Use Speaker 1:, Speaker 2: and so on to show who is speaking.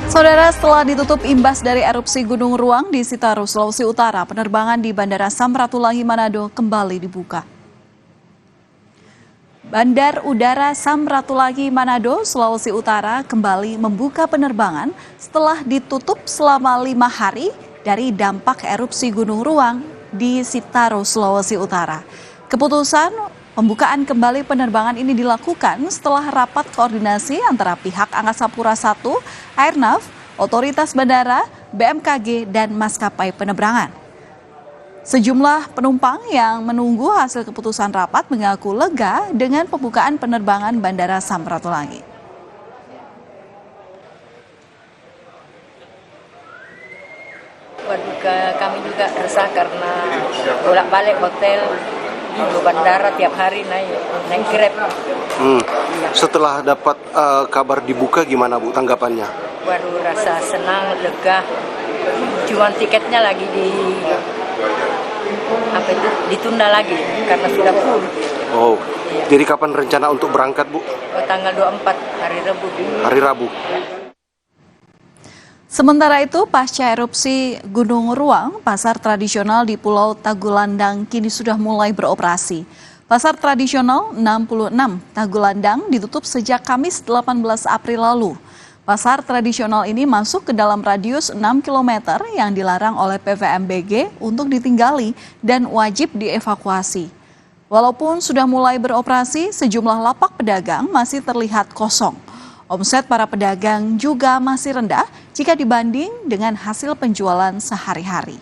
Speaker 1: Saudara, setelah ditutup imbas dari erupsi Gunung Ruang di Sitaro, Sulawesi Utara, penerbangan di Bandara Samratulangi Manado kembali dibuka. Bandar Udara Samratulangi Manado, Sulawesi Utara kembali membuka penerbangan setelah ditutup selama 5 hari dari dampak erupsi Gunung Ruang di Sitaro, Sulawesi Utara. Keputusan pembukaan kembali penerbangan ini dilakukan setelah rapat koordinasi antara pihak Angkasa Pura I, Airnav, Otoritas Bandara, BMKG, dan maskapai penerbangan. Sejumlah penumpang yang menunggu hasil keputusan rapat mengaku lega dengan pembukaan penerbangan Bandara Samratulangi.
Speaker 2: Kami juga resah karena bolak-balik hotel di bandara tiap hari naik Grab.
Speaker 3: Setelah dapat kabar dibuka, gimana Bu tanggapannya?
Speaker 2: Waduh, rasa senang, lega. Cuma tiketnya lagi ditunda lagi karena sudah full.
Speaker 3: Oh, iya. Jadi kapan rencana untuk berangkat, Bu?
Speaker 2: Tanggal 24, hari Rabu.
Speaker 3: Hari Rabu.
Speaker 1: Sementara itu, pasca erupsi Gunung Ruang, pasar tradisional di Pulau Tagulandang kini sudah mulai beroperasi. Pasar tradisional 66 Tagulandang ditutup sejak Kamis 18 April lalu. Pasar tradisional ini masuk ke dalam radius 6 km yang dilarang oleh PVMBG untuk ditinggali dan wajib dievakuasi. Walaupun sudah mulai beroperasi, sejumlah lapak pedagang masih terlihat kosong. Omset para pedagang juga masih rendah jika dibanding dengan hasil penjualan sehari-hari.